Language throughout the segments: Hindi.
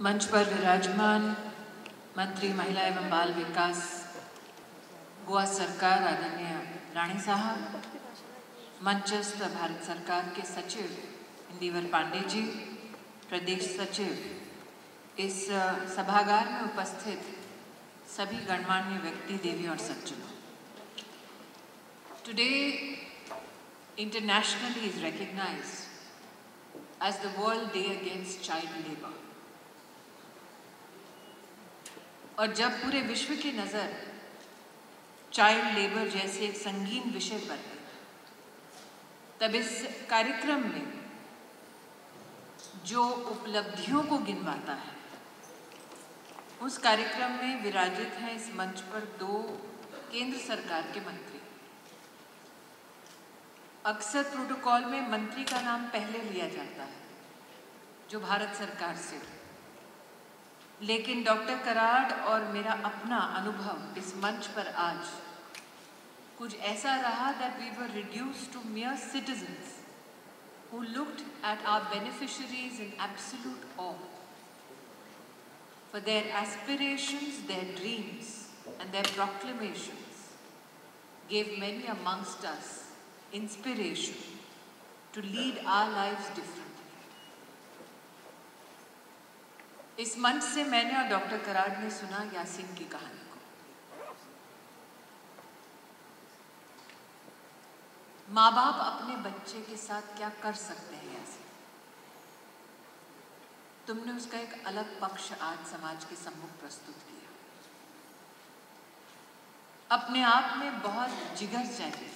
मंच पर विराजमान मंत्री महिला एवं बाल विकास गोवा सरकार आदरणीय राणे साहब, मंचस्थ भारत सरकार के सचिव इंदिवर पांडे जी, प्रदेश सचिव, इस सभागार में उपस्थित सभी गणमान्य व्यक्ति, देवी और सज्जनों, today internationally is recognized as the World Day Against Child Labour। और जब पूरे विश्व की नज़र चाइल्ड लेबर जैसे एक संगीन विषय पर है, तब इस कार्यक्रम में जो उपलब्धियों को गिनवाता है, उस कार्यक्रम में विराजित हैं इस मंच पर दो केंद्र सरकार के मंत्री। अक्सर प्रोटोकॉल में मंत्री का नाम पहले लिया जाता है, जो भारत सरकार से, लेकिन डॉक्टर कराड और मेरा अपना अनुभव इस मंच पर आज कुछ ऐसा रहा that we were reduced to mere citizens who looked at our beneficiaries in absolute awe for their aspirations, their dreams and their proclamations gave many amongst us inspiration to lead our lives differently। इस मंच से मैंने और डॉक्टर कराड ने सुना यासीन की कहानी को। माँ बाप अपने बच्चे के साथ क्या कर सकते हैं यासीन, तुमने उसका एक अलग पक्ष आज समाज के सम्मुख प्रस्तुत किया। अपने आप में बहुत जिगर चाहिए,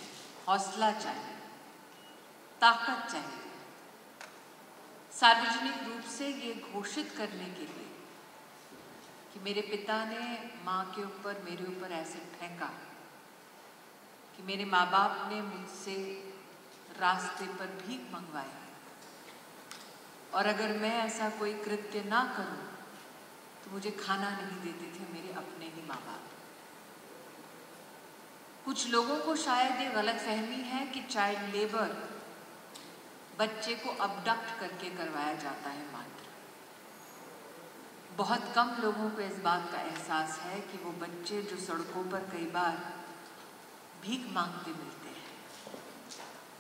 हौसला चाहिए, ताकत चाहिए, सार्वजनिक रूप से ये घोषित करने के लिए कि मेरे पिता ने माँ के ऊपर, मेरे ऊपर एसिड फेंका, कि मेरे माँ बाप ने मुझसे रास्ते पर भीख मंगवाई, और अगर मैं ऐसा कोई कृत्य ना करूं तो मुझे खाना नहीं देते थे मेरे अपने ही माँ बाप। कुछ लोगों को शायद ये गलतफहमी है कि चाइल्ड लेबर बच्चे को अबडक्ट करके करवाया जाता है मात्र। बहुत कम लोगों को इस बात का एहसास है कि वो बच्चे जो सड़कों पर कई बार भीख मांगते मिलते हैं,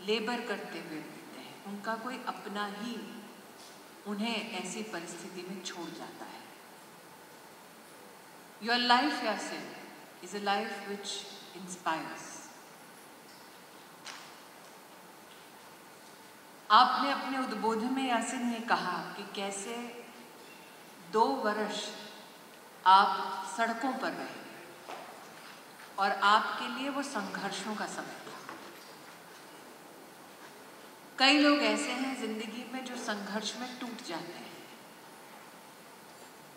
लेबर करते हुए मिलते हैं, उनका कोई अपना ही उन्हें ऐसी परिस्थिति में छोड़ जाता है। Your life, Yasin, is a life which inspires। आपने अपने उद्बोधन में यासीन ने कहा कि कैसे 2 वर्ष आप सड़कों पर रहे और आपके लिए वो संघर्षों का समय था। कई लोग ऐसे हैं जिंदगी में जो संघर्ष में टूट जाते हैं।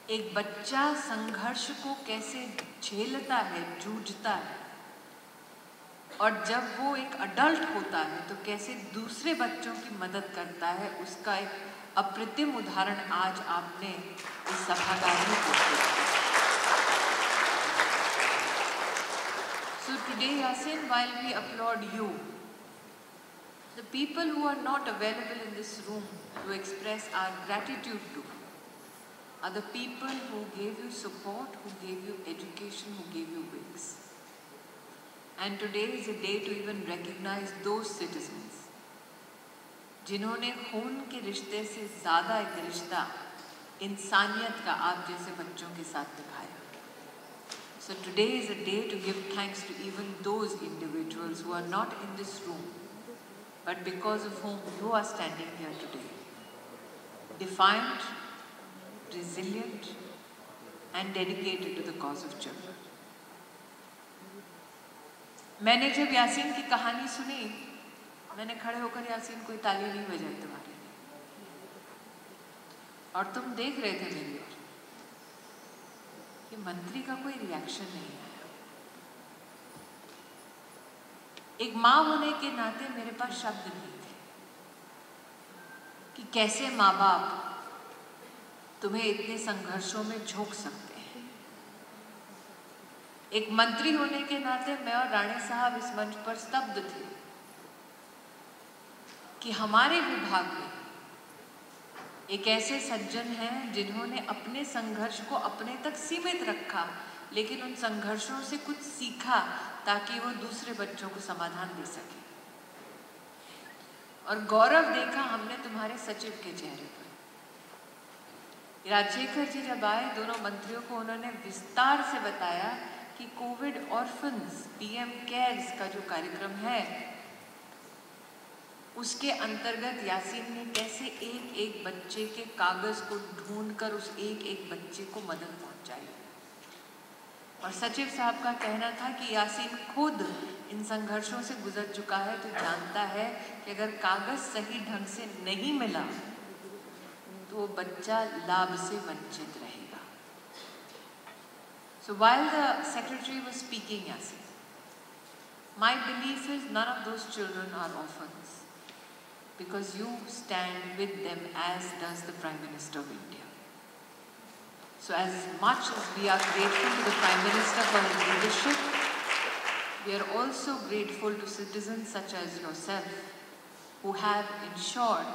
एक बच्चा संघर्ष को कैसे झेलता है, जूझता है, और जब वो एक अडल्ट होता है तो कैसे दूसरे बच्चों की मदद करता है, उसका एक अप्रतिम उदाहरण आज आपने इस सभागार में पेश किया। So today, Yasin, while we applaud you, the people who are not available in this room to express our gratitude to are the people who gave you support, who gave you education, who gave you wings। And today is a day to even recognize those citizens जिन्होंने खून के रिश्ते से ज़्यादा एक रिश्ता इंसानियत का आप जैसे बच्चों के साथ निभाया। So today is a day to give thanks to even those individuals who are not in this room, but because of whom you are standing here today, defiant, resilient, and dedicated to the cause of children। मैंने जब यासीन की कहानी सुनी, मैंने खड़े होकर यासीन कोई ताली नहीं बजाई तुम्हारे लिए, और तुम देख रहे थे मेरी ओर कि मंत्री का कोई रिएक्शन नहीं आया। एक माँ होने के नाते मेरे पास शब्द नहीं थे कि कैसे माँ बाप तुम्हें इतने संघर्षों में झोंक सकते हैं। एक मंत्री होने के नाते मैं और राणे साहब इस मंच पर स्तब्ध थे कि हमारे विभाग में एक ऐसे सज्जन हैं जिन्होंने अपने संघर्ष को अपने तक सीमित रखा, लेकिन उन संघर्षों से कुछ सीखा ताकि वो दूसरे बच्चों को समाधान दे सके। और गौरव देखा हमने तुम्हारे सचिव के चेहरे पर। राजशेखर जी जब आए, दोनों मंत्रियों को उन्होंने विस्तार से बताया कि कोविड ऑर्फन्स पीएम केयर्स का जो कार्यक्रम है उसके अंतर्गत यासीन ने कैसे एक एक बच्चे के कागज को ढूंढकर उस एक एक बच्चे को मदद पहुंचाई। और सचिव साहब का कहना था कि यासीन खुद इन संघर्षों से गुजर चुका है, तो जानता है कि अगर कागज सही ढंग से नहीं मिला तो वो बच्चा लाभ से वंचित रहेगा। So while the secretary was speaking, Yasin, my belief is none of those children are orphans because you stand with them, as does the Prime Minister of India. So as much as we are grateful to the Prime Minister for his leadership, we are also grateful to citizens such as yourself who have ensured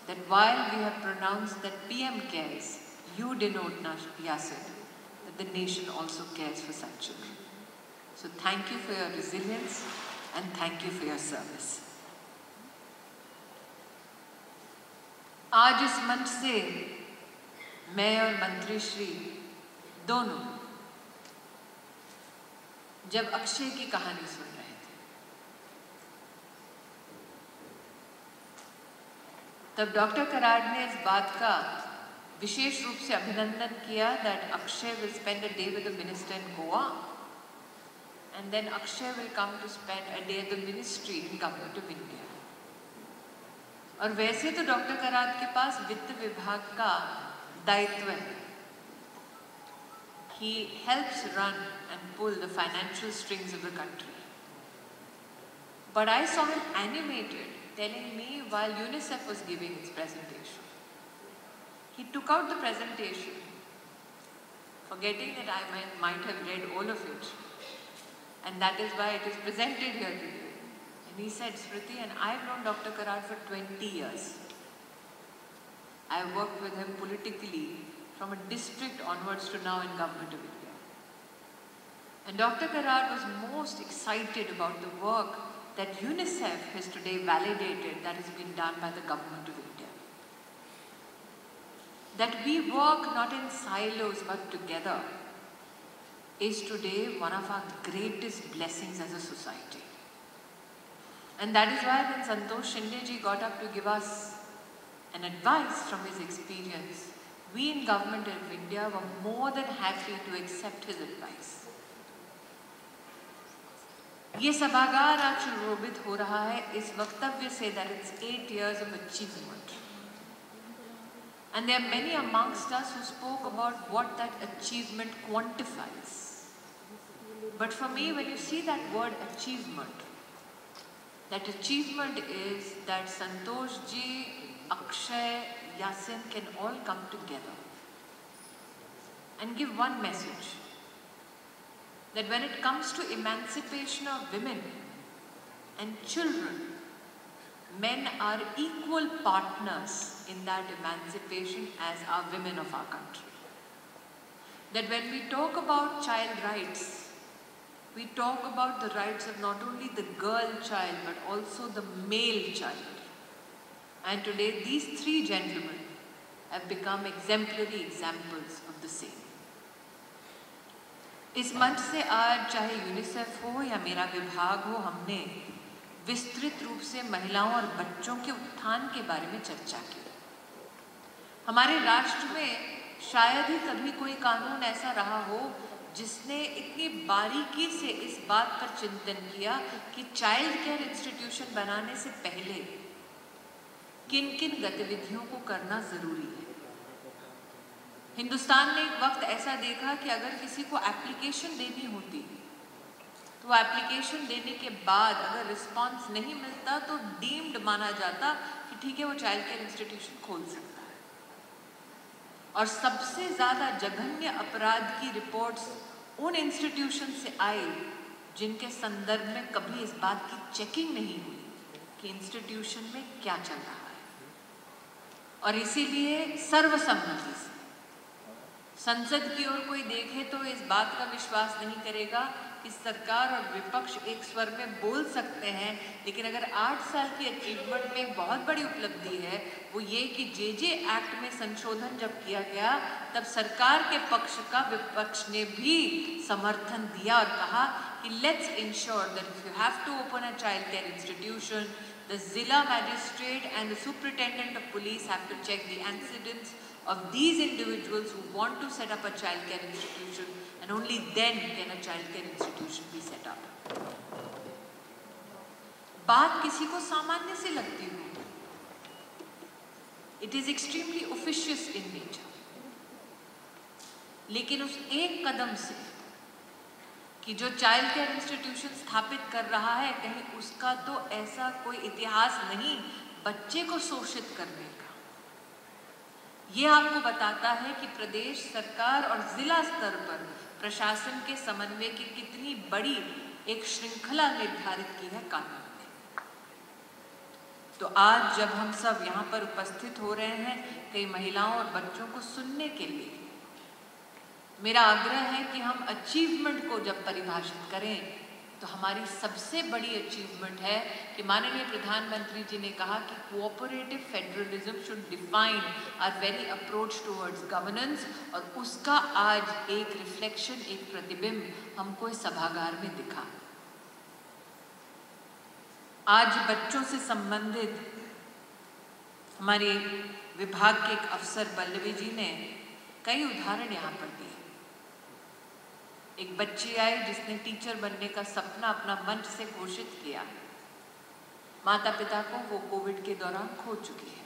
that while we have pronounced that PM cares, you denote, Yasin, that the nation also cares for such children. So thank you for your resilience and thank you for your service. आज इस मंच से मैं और मंत्री श्री दोनों जब अक्षय की कहानी सुन रहे थे, तब डॉक्टर कराड ने इस बात का विशेष रूप से अभिनंदन किया that Akshay will spend a day with the minister in Goa and then Akshay will come to spend a day at the ministry in Government of India. और वैसे तो डॉक्टर कराड के पास वित्त विभाग का दायित्व है. He helps run and pull the financial strings of the country. But I saw him animated, telling me while UNICEF was giving its presentation. He took out the presentation, forgetting that I might have read all of it, and that is why it is presented here today. And he said, Smriti, and I've known Dr. Karad for 20 years. I've worked with him politically from a district onwards to now in Government of India. And Dr. Karad was most excited about the work that UNICEF has today validated that has been done by the Government of India. That we work not in silos but together is today one of our greatest blessings as a society. And that is why when Santosh Shinde ji got up to give us an advice from his experience, we in Government of India were more than happy to accept his advice. ये सभागार आज सुशोभित हो रहा है इस वक्तव्य से that it's 8 years of achievement. And there are many amongst us who spoke about what that achievement quantifies. But for me, when you see that word achievement, that achievement is that Santosh ji, Akshay, Yasin can all come together and give one message. That when it comes to emancipation of women and children, men are equal partners in that emancipation as are women of our country. That when we talk about child rights, we talk about the rights of not only the girl child but also the male child. And today these three gentlemen have become exemplary examples of the same. इस मंच से आज चाहे यूनिसेफ हो या मेरा विभाग हो, हमने विस्तृत रूप से महिलाओं और बच्चों के उत्थान के बारे में चर्चा की. हमारे राष्ट्र में शायद ही कभी कोई कानून ऐसा रहा हो जिसने इतनी बारीकी से इस बात पर चिंतन किया कि चाइल्ड केयर इंस्टीट्यूशन बनाने से पहले किन किन गतिविधियों को करना जरूरी है. हिंदुस्तान ने एक वक्त ऐसा देखा कि अगर किसी को एप्लीकेशन देनी होती तो एप्लीकेशन देने के बाद अगर रिस्पांस नहीं मिलता तो डीम्ड माना जाता कि ठीक है वो चाइल्ड केयर इंस्टीट्यूशन खोल सकता है. और सबसे ज़्यादा जघन्य अपराध की रिपोर्ट्स उन इंस्टीट्यूशन से आई जिनके संदर्भ में कभी इस बात की चेकिंग नहीं हुई कि इंस्टीट्यूशन में क्या चल रहा है. और इसीलिए सर्वसम्मति से संसद की ओर कोई देखे तो इस बात का विश्वास नहीं करेगा कि सरकार और विपक्ष एक स्वर में बोल सकते हैं, लेकिन अगर 8 साल की अचीवमेंट में एक बहुत बड़ी उपलब्धि है वो ये कि जे एक्ट में संशोधन जब किया गया तब सरकार के पक्ष का विपक्ष ने भी समर्थन दिया और कहा कि let's ensure that if you have to open a child care institution, the zila magistrate and the superintendent of police have to check the incidents of these individuals who want to set up a child care institution, and only then can a child care institution be set up. बात किसी को सामान्य से लगती हो, it is extremely officious in nature, लेकिन उस एक कदम से कि जो चाइल्ड केयर इंस्टीट्यूशन स्थापित कर रहा है कहीं उसका तो ऐसा कोई इतिहास नहीं बच्चे को शोषित करने का, ये आपको बताता है कि प्रदेश सरकार और जिला स्तर पर प्रशासन के समन्वय की कितनी बड़ी एक श्रृंखला निर्धारित की है कानून ने। तो आज जब हम सब यहाँ पर उपस्थित हो रहे हैं कई महिलाओं और बच्चों को सुनने के लिए, मेरा आग्रह है कि हम अचीवमेंट को जब परिभाषित करें तो हमारी सबसे बड़ी अचीवमेंट है कि माननीय प्रधानमंत्री जी ने कहा कि cooperative federalism should define our very approach towards governance, और उसका आज एक रिफ्लेक्शन, एक प्रतिबिंब हमको इस सभागार में दिखा। आज बच्चों से संबंधित हमारे विभाग के एक अफसर पल्लवी जी ने कई उदाहरण यहाँ पर दिए। एक बच्ची आई जिसने टीचर बनने का सपना अपना मंच से घोषित किया, माता पिता को वो कोविड के दौरान खो चुकी है।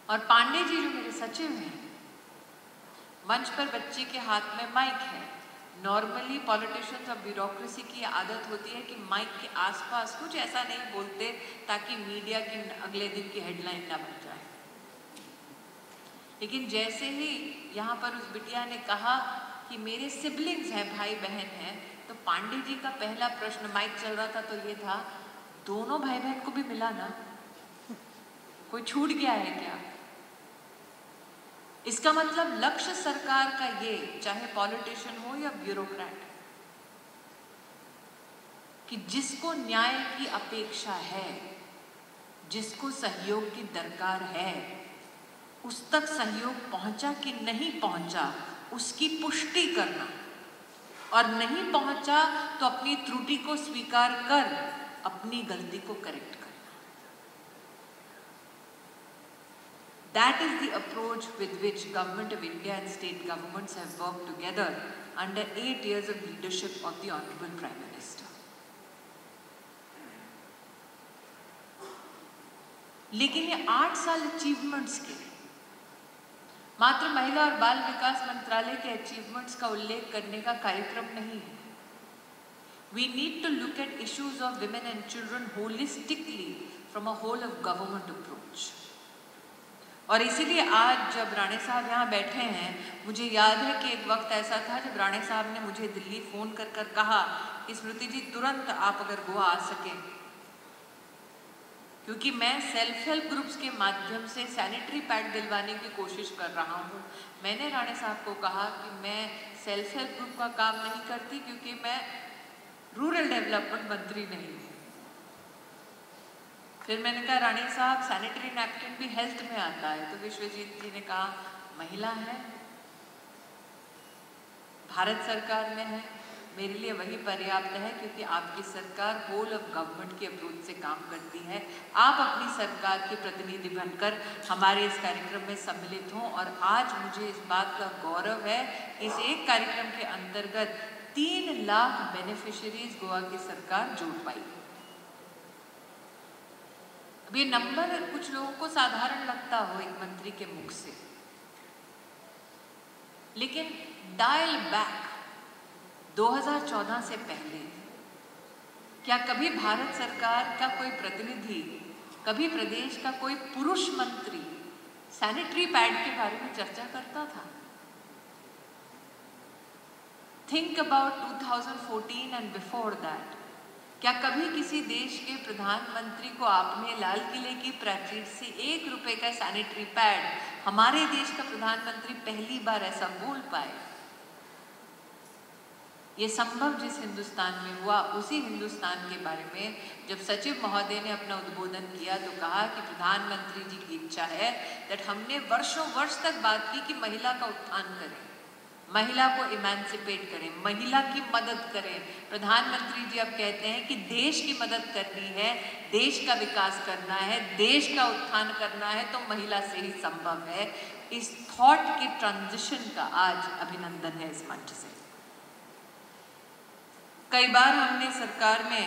और पांडे जी जो मेरे सचिव हैं, मंच पर बच्चे के हाथ में माइक है। नॉर्मली पॉलिटिशियंस और ब्यूरोक्रेसी की आदत होती है कि माइक के आसपास कुछ ऐसा नहीं बोलते ताकि मीडिया की अगले दिन की हेडलाइन ना बन जाए, लेकिन जैसे ही यहाँ पर उस बिटिया ने कहा कि मेरे सिबलिंग्स हैं, भाई बहन हैं, तो पांडे जी का पहला प्रश्न, माइक चल रहा था तो ये था, दोनों भाई बहन को भी मिला ना, कोई छूट गया है क्या? इसका मतलब लक्ष्य सरकार का ये, चाहे पॉलिटिशियन हो या ब्यूरोक्रेट, कि जिसको न्याय की अपेक्षा है, जिसको सहयोग की दरकार है, उस तक सहयोग पहुंचा कि नहीं पहुंचा उसकी पुष्टि करना, और नहीं पहुंचा तो अपनी त्रुटि को स्वीकार कर अपनी गलती को करेक्ट करना। That is the approach with which Government of India and state governments have worked together under 8 years of leadership of the Honorable Prime Minister. लेकिन ये 8 साल अचीवमेंट्स के मात्र महिला और बाल विकास मंत्रालय के अचीवमेंट्स का उल्लेख करने का कार्यक्रम नहीं है। We need to look at issues of women and children holistically from a whole of government approach. और इसीलिए आज जब राणे साहब यहाँ बैठे हैं, मुझे याद है कि एक वक्त ऐसा था जब राणे साहब ने मुझे दिल्ली फ़ोन कर कर कहा कि स्मृति जी तुरंत आप अगर गोवा आ सकें, क्योंकि मैं सेल्फ हेल्प ग्रुप्स के माध्यम से सैनिटरी पैड दिलवाने की कोशिश कर रहा हूँ। मैंने राणे साहब को कहा कि मैं सेल्फ हेल्प ग्रुप का काम नहीं करती क्योंकि मैं रूरल डेवलपमेंट मंत्री नहीं हूँ। फिर मैंने कहा राणे साहब सैनिटरी नैपकिन भी हेल्थ में आता है, तो विश्वजीत जी ने कहा महिला है, भारत सरकार में है, मेरे लिए वही पर्याप्त है क्योंकि आपकी सरकार होल ऑफ गवर्नमेंट के अप्रोच से काम करती है। आप अपनी सरकार के प्रतिनिधि बनकर हमारे इस कार्यक्रम में सम्मिलित हों, और आज मुझे इस बात का गौरव है इस एक कार्यक्रम के अंतर्गत 3 लाख बेनिफिशियरीज गोवा की सरकार जोड़ पाई। अब ये नंबर कुछ लोगों को साधारण लगता हो एक मंत्री के मुख से, लेकिन डायल बैक 2014 से पहले क्या कभी भारत सरकार का कोई प्रतिनिधि, कभी प्रदेश का कोई पुरुष मंत्री सैनिटरी पैड के बारे में चर्चा करता था? Think about 2014 and before that, क्या कभी किसी देश के प्रधानमंत्री को आपने लाल किले की प्राचीर से 1 रुपए का सैनिटरी पैड, हमारे देश का प्रधानमंत्री पहली बार ऐसा बोल पाए? ये संभव जिस हिंदुस्तान में हुआ, उसी हिंदुस्तान के बारे में जब सचिव महोदय ने अपना उद्बोधन किया तो कहा कि प्रधानमंत्री जी की इच्छा है दैट हमने वर्षों वर्ष तक बात की कि महिला का उत्थान करें, महिला को इमेंसिपेट करें, महिला की मदद करें। प्रधानमंत्री जी अब कहते हैं कि देश की मदद करनी है, देश का विकास करना है, देश का उत्थान करना है तो महिला से ही संभव है। इस थॉट के ट्रांजिशन का आज अभिनंदन है इस मंच से। कई बार हमने सरकार में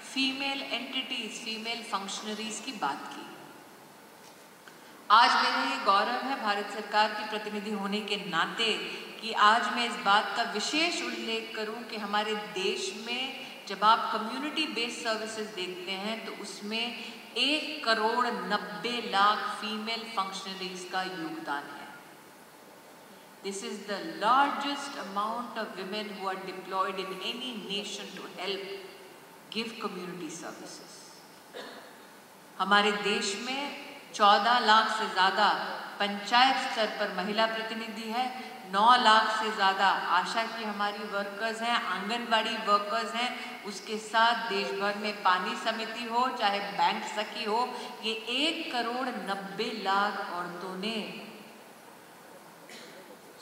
फीमेल एंटिटीज, फीमेल फंक्शनरीज की बात की। आज मेरे ये गौरव है भारत सरकार की प्रतिनिधि होने के नाते कि आज मैं इस बात का विशेष उल्लेख करूं कि हमारे देश में जब आप कम्युनिटी बेस्ड सर्विसेज देखते हैं तो उसमें 1,90,00,000 फीमेल फंक्शनरीज का योगदान है। This is the largest amount of women who are deployed in any nation to help give community services. हमारे देश में 14 लाख से ज़्यादा पंचायत स्तर पर महिला प्रतिनिधि है, 9 लाख से ज़्यादा आशा की हमारी वर्कर्स हैं, आंगनबाड़ी वर्कर्स हैं, उसके साथ देश भर में पानी समिति हो चाहे बैंक सखी हो, ये 1,90,00,000 औरतों ने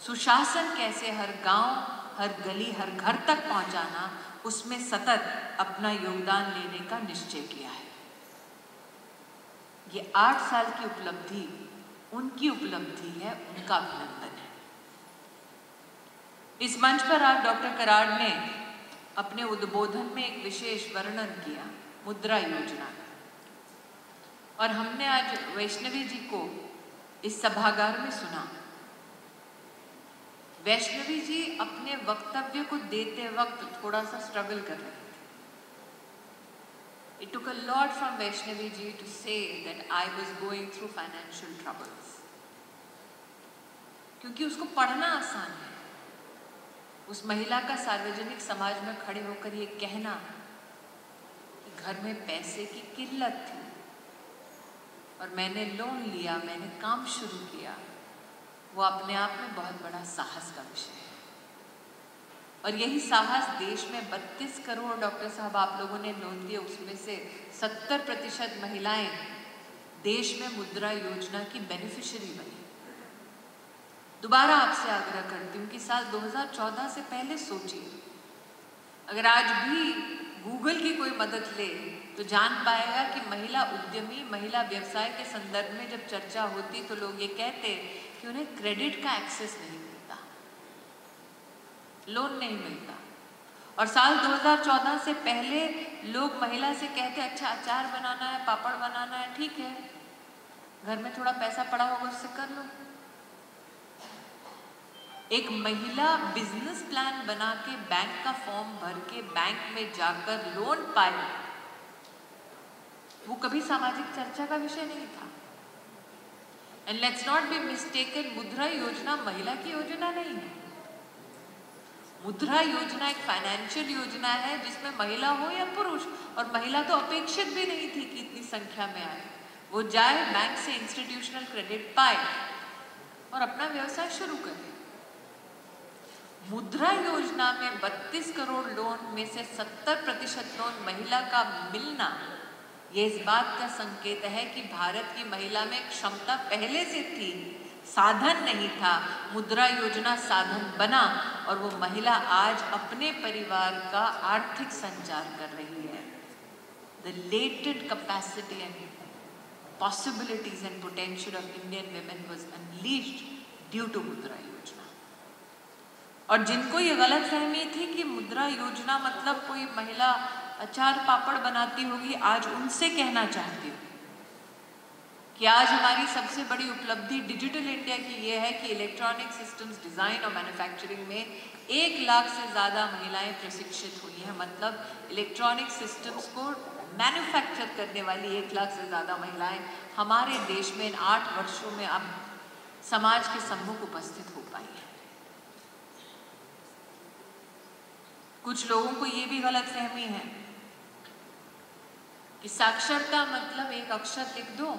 सुशासन कैसे हर गांव, हर गली, हर घर तक पहुंचाना, उसमें सतत अपना योगदान लेने का निश्चय किया है। ये 8 साल की उपलब्धि उनकी उपलब्धि है, उनका अभिनंदन है। इस मंच पर आज डॉक्टर कराड़ ने अपने उद्बोधन में एक विशेष वर्णन किया मुद्रा योजना का, और हमने आज वैष्णवी जी को इस सभागार में सुना। वैष्णवी जी अपने वक्तव्य को देते वक्त थोड़ा सा स्ट्रगल कर रहे थे। It took a lot from Vaishnavi ji to say that I was going through financial troubles. क्योंकि उसको पढ़ना आसान है, उस महिला का सार्वजनिक समाज में खड़े होकर ये कहना कि घर में पैसे की किल्लत थी और मैंने लोन लिया, मैंने काम शुरू किया, वो अपने आप में बहुत बड़ा साहस का विषय है। और यही साहस देश में 32 करोड़ डॉक्टर साहब आप लोगों ने लोन दिए, उसमें से 70% महिलाएं देश में मुद्रा योजना की बेनिफिशियरी बनी। दोबारा आपसे आग्रह करती हूँ कि साल 2014 से पहले सोचिए, अगर आज भी गूगल की कोई मदद ले तो जान पाएगा कि महिला उद्यमी, महिला व्यवसाय के संदर्भ में जब चर्चा होती तो लोग ये कहते कि उन्हें क्रेडिट का एक्सेस नहीं मिलता, लोन नहीं मिलता। और साल 2014 से पहले लोग महिला से कहते अच्छा अचार बनाना है, पापड़ बनाना है, ठीक है, घर में थोड़ा पैसा पड़ा होगा उससे कर लो। एक महिला बिजनेस प्लान बना के बैंक का फॉर्म भर के बैंक में जाकर लोन पाए, वो कभी सामाजिक चर्चा का विषय नहीं था। And let's not be mistaken, मुद्रा योजना महिला की योजना नहीं है। मुद्रा योजना एक फाइनेंशियल योजना है जिसमें महिला हो या पुरुष, और महिला तो अपेक्षित भी नहीं थी कि इतनी संख्या में आए, वो जाए बैंक से इंस्टीट्यूशनल क्रेडिट पाए और अपना व्यवसाय शुरू करे। मुद्रा योजना में 32 करोड़ लोन में से 70% लोन महिला का मिलना, ये इस बात का संकेत है कि भारत की महिला में क्षमता पहले से थी, साधन नहीं था। मुद्रा योजना साधन बना और वो महिला आज अपने परिवार का आर्थिक संचार कर रही है। The latent capacity and possibilities and potential of Indian women was unleashed due to मुद्रा योजना। और जिनको ये गलत फहमी थी कि मुद्रा योजना मतलब कोई महिला अचार पापड़ बनाती होगी, आज उनसे कहना चाहती हूँ कि आज हमारी सबसे बड़ी उपलब्धि डिजिटल इंडिया की ये है कि इलेक्ट्रॉनिक सिस्टम्स डिज़ाइन और मैन्युफैक्चरिंग में 1 लाख से ज़्यादा महिलाएं प्रशिक्षित हुई हैं। मतलब इलेक्ट्रॉनिक सिस्टम्स को मैन्युफैक्चर करने वाली 1 लाख से ज़्यादा महिलाएं हमारे देश में इन 8 वर्षों में अब समाज के सम्मुख उपस्थित हो पाई हैं। कुछ लोगों को ये भी गलत फहमी है कि साक्षरता मतलब एक अक्षर लिख दो,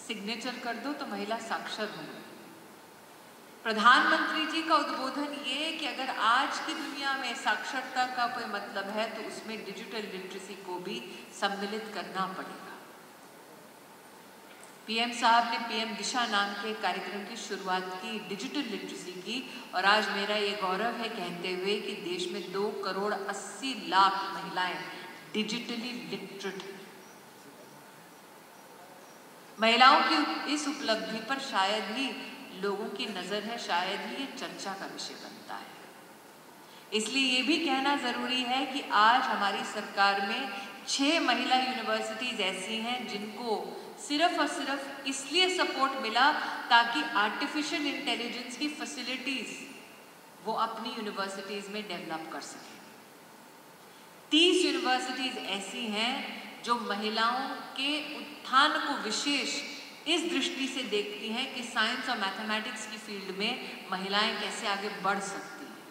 सिग्नेचर कर दो तो महिला साक्षर हो गई। प्रधानमंत्री जी का उद्बोधन ये कि अगर आज की दुनिया में साक्षरता का कोई मतलब है तो उसमें डिजिटल लिटरेसी को भी सम्मिलित करना पड़ेगा। पीएम साहब ने पीएम दिशा नाम के कार्यक्रम की शुरुआत की, डिजिटल लिटरेसी की, और आज मेरा ये गौरव है कहते हुए कि देश में 2,80,00,000 महिलाएं डिजिटली लिटरेट हैं। महिलाओं की इस उपलब्धि पर शायद ही लोगों की नजर है, शायद ही ये चर्चा का विषय बनता है। इसलिए ये भी कहना जरूरी है कि आज हमारी सरकार में 6 महिला यूनिवर्सिटीज ऐसी हैं जिनको सिर्फ और सिर्फ इसलिए सपोर्ट मिला ताकि आर्टिफिशियल इंटेलिजेंस की फैसिलिटीज वो अपनी यूनिवर्सिटीज में डेवलप कर सकें। 30 यूनिवर्सिटीज ऐसी हैं जो महिलाओं के उत्थान को विशेष इस दृष्टि से देखती हैं कि साइंस और मैथमेटिक्स की फील्ड में महिलाएं कैसे आगे बढ़ सकती हैं।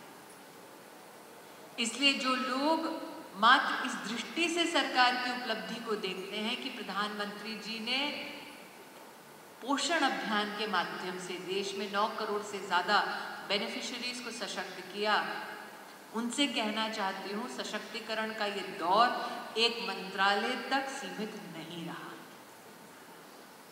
इसलिए जो लोग मात्र इस दृष्टि से सरकार की उपलब्धि को देखते हैं कि प्रधानमंत्री जी ने पोषण अभियान के माध्यम से देश में 9 करोड़ से ज़्यादा बेनिफिशरीज को सशक्त किया, उनसे कहना चाहती हूँ सशक्तिकरण का ये दौर एक मंत्रालय तक सीमित नहीं रहा।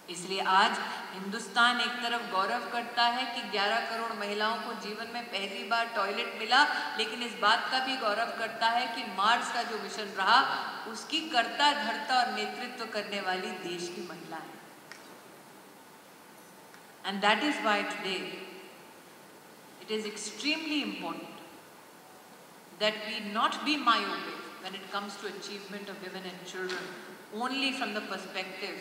इसलिए आज हिंदुस्तान एक तरफ गौरव करता है कि 11 करोड़ महिलाओं को जीवन में पहली बार टॉयलेट मिला, लेकिन इस बात का भी गौरव करता है कि मार्स का जो मिशन रहा उसकी कर्ता धर्ता और नेतृत्व करने वाली देश की महिला है। And that is why today it is extremely important that we not be myopic when it comes to achievement of women and children only from the perspective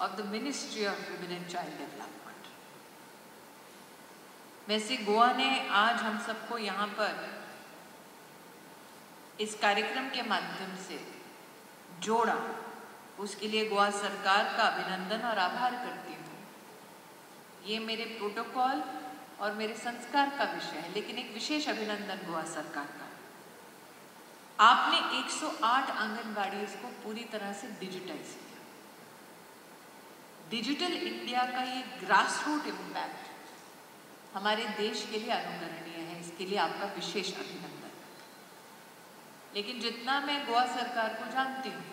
of the Ministry of Women and Child Development. वैसे गोवा ने आज हम सबको यहाँ पर इस कार्यक्रम के माध्यम से जोड़ा, उसके लिए गोवा सरकार का अभिनंदन और आभार करती हूँ। ये मेरे प्रोटोकॉल और मेरे संस्कार का विषय है, लेकिन एक विशेष अभिनंदन गोवा सरकार का। आपने 108 आंगनबाड़ी को पूरी तरह से डिजिटाइज किया। डिजिटल इंडिया का ये ग्रास रूट इम्पैक्ट हमारे देश के लिए अनुकरणीय है, इसके लिए आपका विशेष अभिनंदन। लेकिन जितना मैं गोवा सरकार को जानती हूँ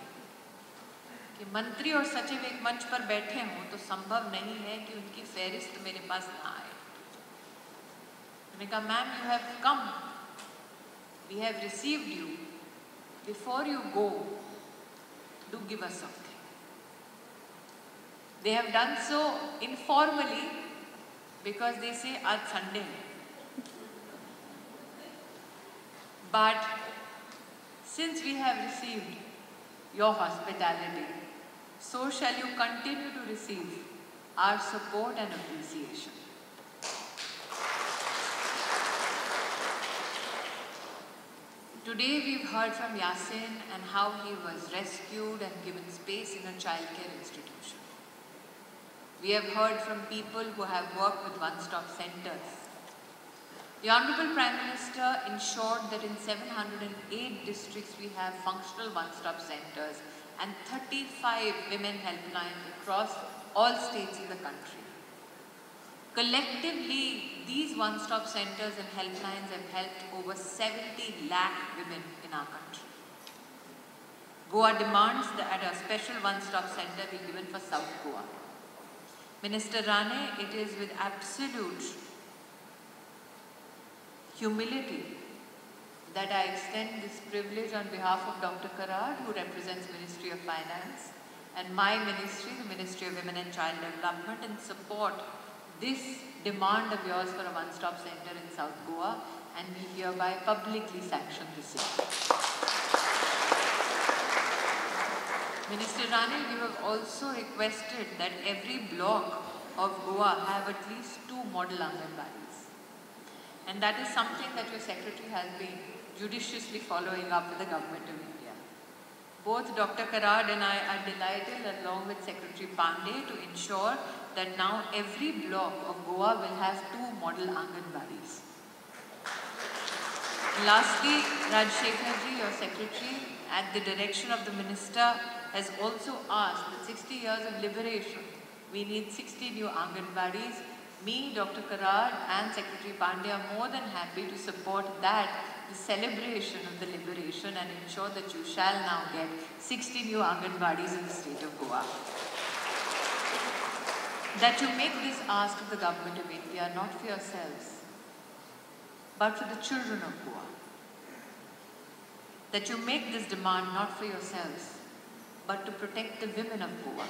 कि मंत्री और सचिव एक मंच पर बैठे हों तो संभव नहीं है कि उनकी फहरिस्त मेरे पास ना आए। मैंने कहा ma'am, you have come, we have received you, before you go, do give us something. They have done so informally because they say aaj Sunday hai. But since we have received your hospitality, so shall you continue to receive our support and appreciation. Today we've heard from Yasin and how he was rescued and given space in a childcare institution. We have heard from people who have worked with one-stop centers. The Honorable Prime Minister ensured that in 708 districts we have functional one-stop centers and 35 women helplines across all states in the country. Collectively, these one-stop centers and helplines have helped over 70 lakh women in our country. Goa demands that a special one-stop center be given for South Goa. Minister Rane, it is with absolute humility that I extend this privilege on behalf of Dr. Karad, who represents Ministry of Finance, and my ministry, the Ministry of Women and Child Development, and support this demand of yours for a one-stop center in South Goa, and we hereby publicly sanction this issue. Minister Rane, you have also requested that every block of Goa have at least 2 model Anganwadis. And that is something that your secretary has been judiciously following up with the government of India. Both Dr. Karad and I are delighted, along with Secretary Pandey, to ensure that now every block of Goa will have 2 model Anganwadis. Lastly, Rajshekhar ji, your secretary, at the direction of the Minister, has also asked that 60 years of liberation, we need 60 new Anganwadis. Me, Dr. Karad and Secretary Pandey are more than happy to support that, the celebration of the liberation, and ensure that you shall now get 60 new Anganwadis in the state of Goa. That you make this ask of the Government of India not for yourselves, but for the children of Goa. That you make this demand not for yourselves, but to protect the women of Goa.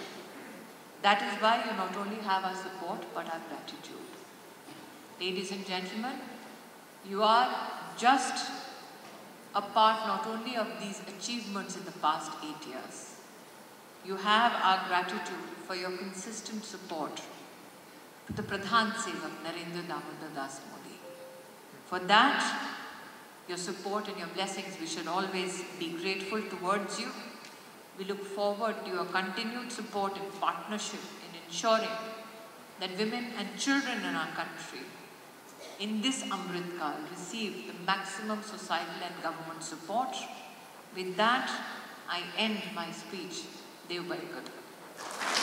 That is why you not only have our support, but our gratitude. Ladies and gentlemen, you are just a part not only of these achievements in the past 8 years. You have our gratitude for your consistent support to the Pradhan Sevak Narendra Damodar Das Modi. For that, your support and your blessings, we should always be grateful towards you. We look forward to your continued support and partnership in ensuring that women and children in our country in this Amrit Kal receive the maximum societal and government support. With that, I end my speech. Dev Barikatu.